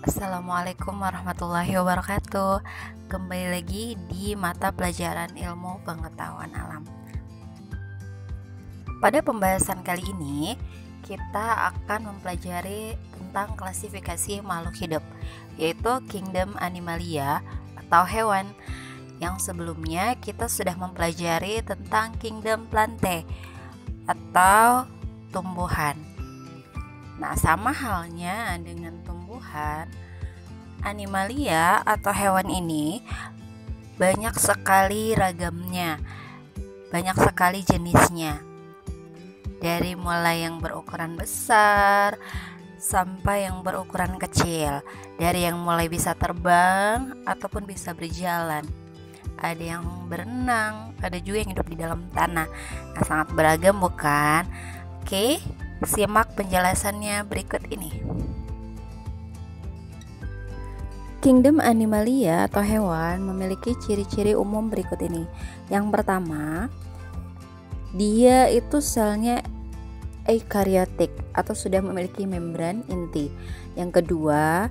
Assalamualaikum warahmatullahi wabarakatuh. Kembali lagi di mata pelajaran ilmu pengetahuan alam. Pada pembahasan kali ini, kita akan mempelajari tentang klasifikasi makhluk hidup, yaitu Kingdom Animalia atau hewan. Yang sebelumnya kita sudah mempelajari tentang Kingdom Plantae atau tumbuhan. Nah, sama halnya dengan tumbuhan, Animalia atau hewan ini banyak sekali ragamnya, banyak sekali jenisnya. Dari mulai yang berukuran besar sampai yang berukuran kecil, dari yang mulai bisa terbang ataupun bisa berjalan. Ada yang berenang, ada juga yang hidup di dalam tanah. Nah, sangat beragam bukan? Oke, simak penjelasannya berikut ini. Kingdom Animalia atau hewan memiliki ciri-ciri umum berikut ini. Yang pertama, dia itu selnya eukariotik atau sudah memiliki membran inti. Yang kedua,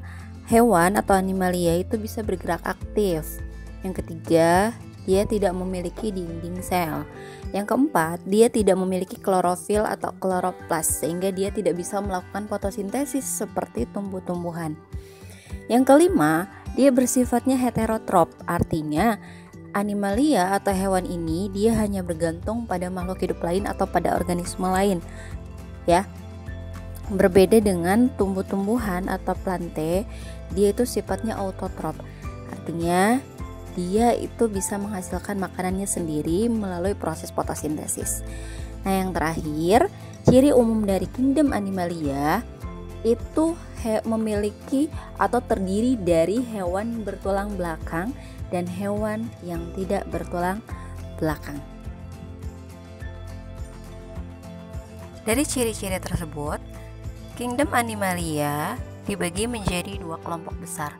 hewan atau animalia itu bisa bergerak aktif. Yang ketiga, dia tidak memiliki dinding sel. Yang keempat, dia tidak memiliki klorofil atau kloroplas sehingga dia tidak bisa melakukan fotosintesis seperti tumbuh-tumbuhan. Yang kelima, dia bersifatnya heterotrop, artinya animalia atau hewan ini dia hanya bergantung pada makhluk hidup lain atau pada organisme lain, ya. Berbeda dengan tumbuh-tumbuhan atau plantae, dia itu sifatnya autotrop, artinya dia itu bisa menghasilkan makanannya sendiri melalui proses fotosintesis. Nah, yang terakhir, ciri umum dari Kingdom Animalia itu memiliki atau terdiri dari hewan bertulang belakang dan hewan yang tidak bertulang belakang. Dari ciri-ciri tersebut, Kingdom Animalia dibagi menjadi dua kelompok besar.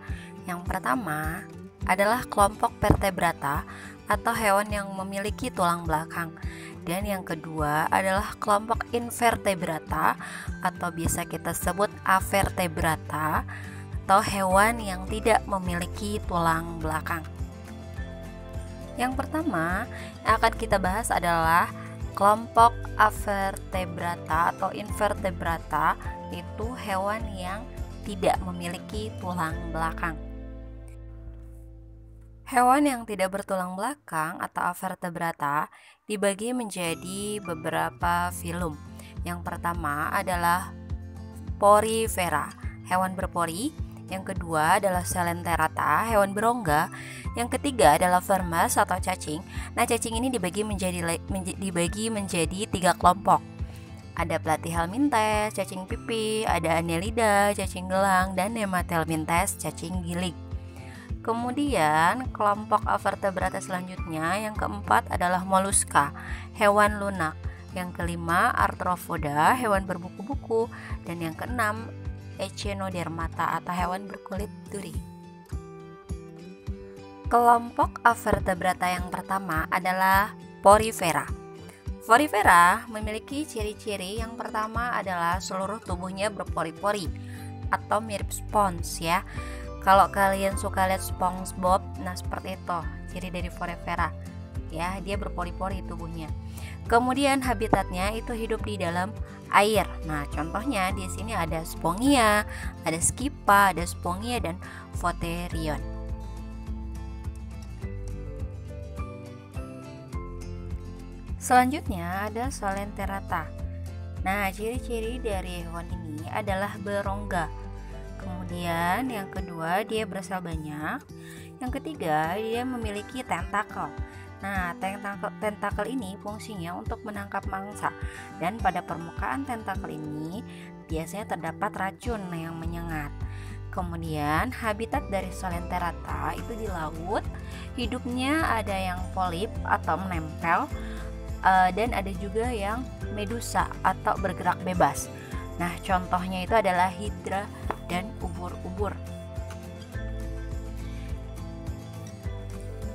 Yang pertama adalah kelompok vertebrata atau hewan yang memiliki tulang belakang, dan yang kedua adalah kelompok invertebrata atau biasa kita sebut avertebrata atau hewan yang tidak memiliki tulang belakang. Yang pertama yang akan kita bahas adalah kelompok avertebrata atau invertebrata, itu hewan yang tidak memiliki tulang belakang. Hewan yang tidak bertulang belakang atau avertebrata dibagi menjadi beberapa filum. Yang pertama adalah Porifera, hewan berpori. Yang kedua adalah Coelenterata, hewan berongga. Yang ketiga adalah Vermes atau cacing. Nah, cacing ini dibagi menjadi 3 kelompok. Ada Platyhelminthes, cacing pipi, ada Annelida, cacing gelang, dan Nemathelminthes, cacing gilig. Kemudian kelompok avertebrata selanjutnya yang keempat adalah Mollusca, hewan lunak. Yang kelima Arthropoda, hewan berbuku-buku. Dan yang keenam Echinodermata atau hewan berkulit duri. Kelompok avertebrata yang pertama adalah Porifera. Porifera memiliki ciri-ciri. Yang pertama adalah seluruh tubuhnya berpori-pori atau mirip spons, ya. Kalau kalian suka lihat SpongeBob, nah seperti itu ciri dari Porifera, ya, dia berpori-pori tubuhnya. Kemudian habitatnya itu hidup di dalam air. Nah, contohnya di sini ada Spongia, ada Scypha, ada Spongia dan Photherion. Selanjutnya ada Coelenterata. Nah, ciri-ciri dari hewan ini adalah berongga. Kemudian yang kedua, dia bersel banyak. Yang ketiga, dia memiliki tentakel. Nah, tentakel ini fungsinya untuk menangkap mangsa. Dan pada permukaan tentakel ini biasanya terdapat racun yang menyengat. Kemudian habitat dari Coelenterata itu di laut. Hidupnya ada yang polip atau menempel, dan ada juga yang medusa atau bergerak bebas. Nah, contohnya itu adalah hidra dan ubur-ubur.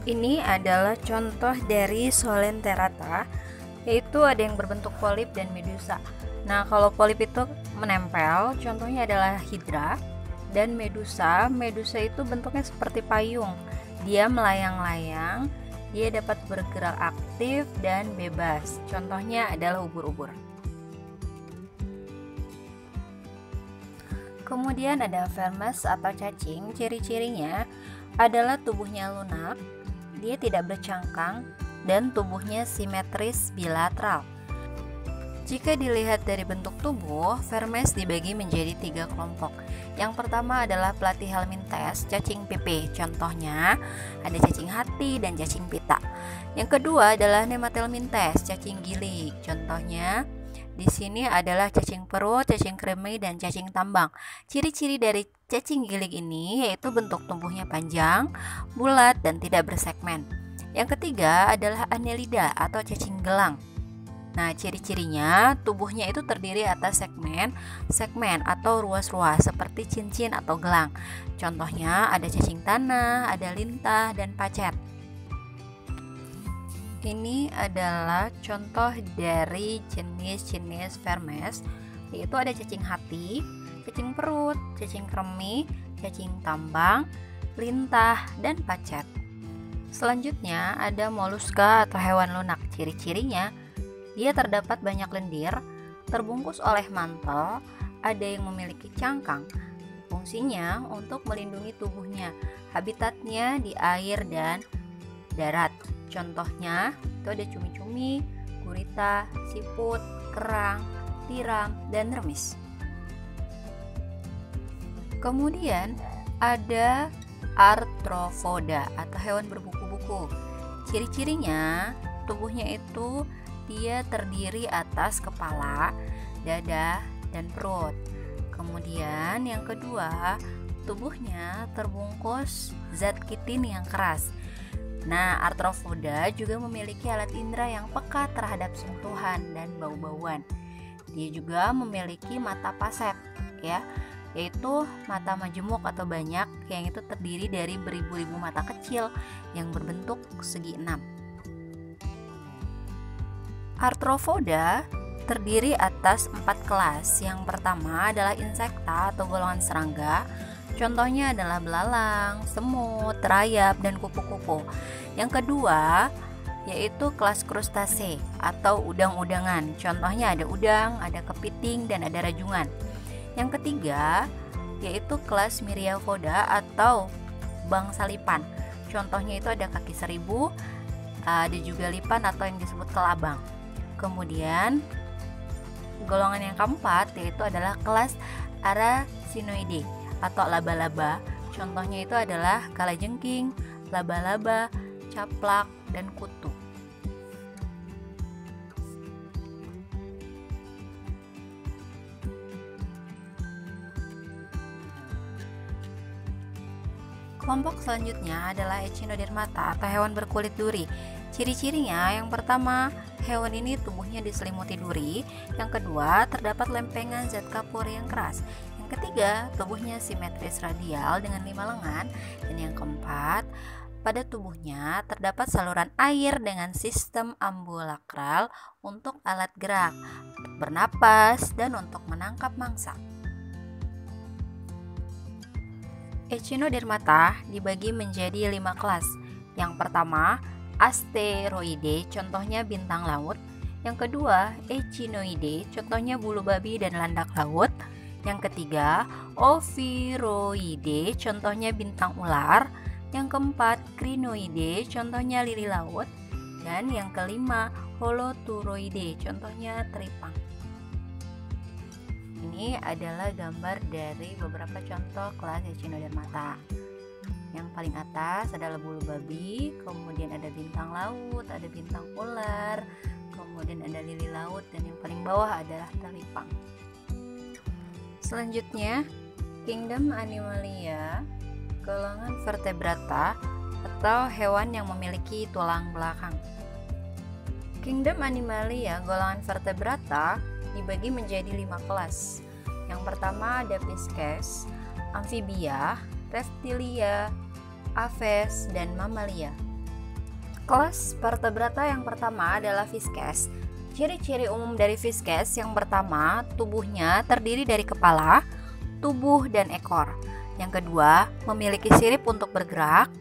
Ini adalah contoh dari Coelenterata, yaitu ada yang berbentuk polip dan medusa. Nah, kalau polip itu menempel, contohnya adalah hidra. Dan medusa itu bentuknya seperti payung. Dia melayang-layang, dia dapat bergerak aktif dan bebas. Contohnya adalah ubur-ubur. Kemudian ada vermes atau cacing. Ciri-cirinya adalah tubuhnya lunak, dia tidak bercangkang, dan tubuhnya simetris bilateral. Jika dilihat dari bentuk tubuh, vermes dibagi menjadi 3 kelompok. Yang pertama adalah platyhelminthes, cacing pipih. Contohnya ada cacing hati dan cacing pita. Yang kedua adalah nematelminthes, cacing gilig. Contohnya di sini adalah cacing perut, cacing kremi, dan cacing tambang. Ciri-ciri dari cacing gilig ini yaitu bentuk tubuhnya panjang, bulat, dan tidak bersegmen. Yang ketiga adalah annelida atau cacing gelang. Nah, ciri-cirinya tubuhnya itu terdiri atas segmen atau ruas-ruas seperti cincin atau gelang. Contohnya ada cacing tanah, ada lintah, dan pacet. Ini adalah contoh dari jenis-jenis vermes, yaitu ada cacing hati, cacing perut, cacing kremi, cacing tambang, lintah, dan pacet. Selanjutnya ada moluska atau hewan lunak. Ciri-cirinya dia terdapat banyak lendir, terbungkus oleh mantel, ada yang memiliki cangkang. Fungsinya untuk melindungi tubuhnya. Habitatnya di air dan darat. Contohnya itu ada cumi-cumi, gurita, siput, kerang, tiram, dan remis. Kemudian ada arthropoda atau hewan berbuku-buku. Ciri-cirinya tubuhnya itu dia terdiri atas kepala, dada, dan perut. Kemudian yang kedua, tubuhnya terbungkus zat kitin yang keras. Nah, arthropoda juga memiliki alat indera yang peka terhadap sentuhan dan bau-bauan. Dia juga memiliki mata paset, yaitu mata majemuk atau banyak, yang itu terdiri dari beribu-ribu mata kecil yang berbentuk segi enam. Arthropoda terdiri atas 4 kelas. Yang pertama adalah insekta atau golongan serangga. Contohnya adalah belalang, semut, rayap, dan kupu-kupu. Yang kedua yaitu kelas krustase atau udang-udangan. Contohnya ada udang, ada kepiting, dan ada rajungan. Yang ketiga yaitu kelas myriapoda atau bangsa lipan. Contohnya itu ada kaki seribu, ada juga lipan atau yang disebut kelabang. Kemudian golongan yang keempat yaitu adalah kelas Arachnioidae atau laba-laba. Contohnya itu adalah kalajengking, laba-laba, caplak, dan kutu. Kelompok selanjutnya adalah Echinodermata atau hewan berkulit duri. Ciri-cirinya yang pertama, hewan ini tubuhnya diselimuti duri. Yang kedua, terdapat lempengan zat kapur yang keras. Yang ketiga, tubuhnya simetris radial dengan 5 lengan. Dan yang keempat, pada tubuhnya terdapat saluran air dengan sistem ambulakral untuk alat gerak, untuk bernapas, dan untuk menangkap mangsa. Echinodermata dibagi menjadi 5 kelas. Yang pertama, Asteroide, contohnya bintang laut. Yang kedua, Echinoide, contohnya bulu babi dan landak laut. Yang ketiga, Ophiroide, contohnya bintang ular. Yang keempat, Crinoide, contohnya lili laut. Dan yang kelima, Holoturoide, contohnya teripang. Ini adalah gambar dari beberapa contoh kelas Echinodermata. Yang paling atas adalah bulu babi, kemudian ada bintang laut, ada bintang ular, kemudian ada lili laut, dan yang paling bawah adalah teripang. Selanjutnya, Kingdom Animalia, golongan vertebrata atau hewan yang memiliki tulang belakang. Kingdom Animalia, golongan vertebrata dibagi menjadi 5 kelas. Yang pertama ada Pisces, Amphibia, Reptilia, Aves, dan Mamalia. Kelas vertebrata yang pertama adalah Pisces. Ciri-ciri umum dari Pisces yang pertama, tubuhnya terdiri dari kepala, tubuh, dan ekor. Yang kedua, memiliki sirip untuk bergerak.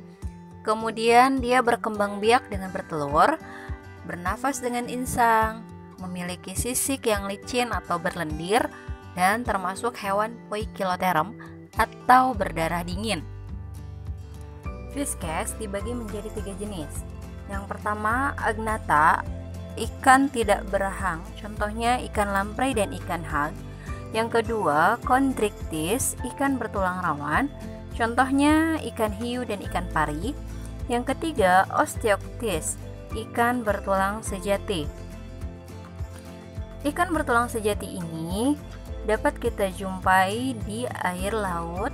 Kemudian dia berkembang biak dengan bertelur, bernafas dengan insang, memiliki sisik yang licin atau berlendir, dan termasuk hewan Poikilotherium atau berdarah dingin. Fishes dibagi menjadi 3 jenis. Yang pertama, agnatha, ikan tidak berahang, contohnya ikan lamprey dan ikan hag. Yang kedua, chondrichthyes, ikan bertulang rawan, contohnya ikan hiu dan ikan pari. Yang ketiga, osteichthyes, ikan bertulang sejati. Ikan bertulang sejati ini dapat kita jumpai di air laut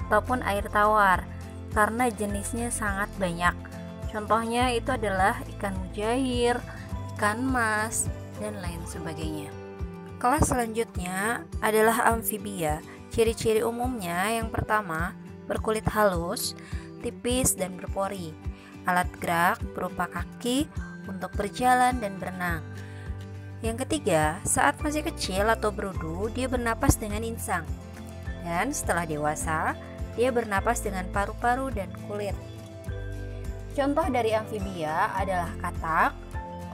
ataupun air tawar karena jenisnya sangat banyak. Contohnya itu adalah ikan mujair, ikan mas, dan lain sebagainya. Kelas selanjutnya adalah amfibia. Ciri-ciri umumnya yang pertama, berkulit halus, tipis dan berpori. Alat gerak berupa kaki untuk berjalan dan berenang. Yang ketiga, saat masih kecil atau berudu, dia bernapas dengan insang. Dan setelah dewasa, dia bernapas dengan paru-paru dan kulit. Contoh dari amfibia adalah katak,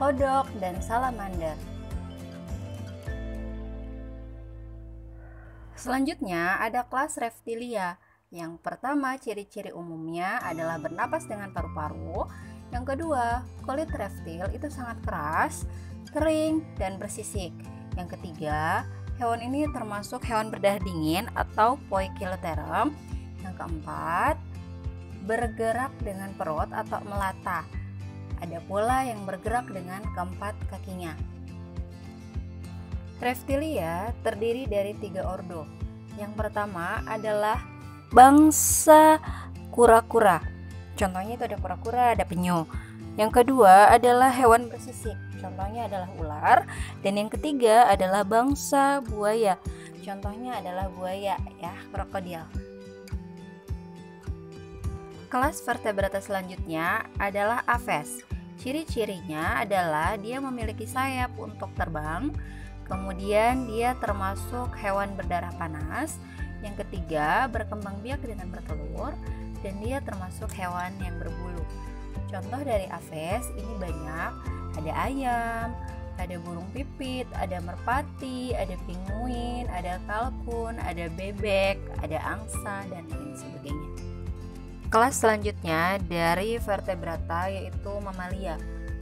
kodok, dan salamander. Selanjutnya ada kelas reptilia. Yang pertama, ciri-ciri umumnya adalah bernapas dengan paru-paru. Yang kedua, kulit reptil itu sangat keras, kering, dan bersisik. Yang ketiga, hewan ini termasuk hewan berdarah dingin atau Poikilotherium. Yang keempat, bergerak dengan perut atau melata. Ada pula yang bergerak dengan keempat kakinya. Reptilia terdiri dari 3 ordo. Yang pertama adalah bangsa kura-kura. Contohnya itu ada kura-kura, ada penyu. Yang kedua adalah hewan bersisik. Contohnya adalah ular. Dan yang ketiga adalah bangsa buaya. Contohnya adalah buaya, ya, krokodil. Kelas vertebrata selanjutnya adalah aves. Ciri-cirinya adalah dia memiliki sayap untuk terbang. Kemudian dia termasuk hewan berdarah panas. Yang ketiga, berkembang biak dengan bertelur, dan dia termasuk hewan yang berbulu. Contoh dari aves ini banyak, ada ayam, ada burung pipit, ada merpati, ada pinguin, ada kalkun, ada bebek, ada angsa, dan lain sebagainya. Kelas selanjutnya dari vertebrata yaitu mamalia.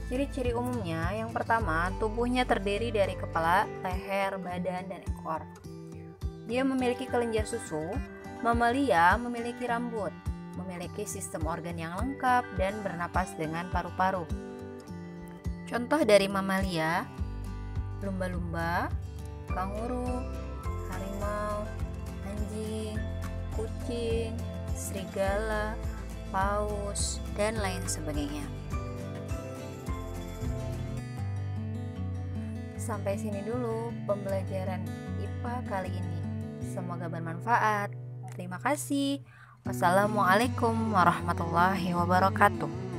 Ciri-ciri umumnya yang pertama, tubuhnya terdiri dari kepala, leher, badan, dan ekor. Dia memiliki kelenjar susu. Mamalia memiliki rambut, memiliki sistem organ yang lengkap, dan bernapas dengan paru-paru. Contoh dari mamalia, lumba-lumba, kanguru, harimau, anjing, kucing, serigala, paus, dan lain sebagainya. Sampai sini dulu pembelajaran IPA kali ini. Semoga bermanfaat. Terima kasih. Wassalamualaikum warahmatullahi wabarakatuh.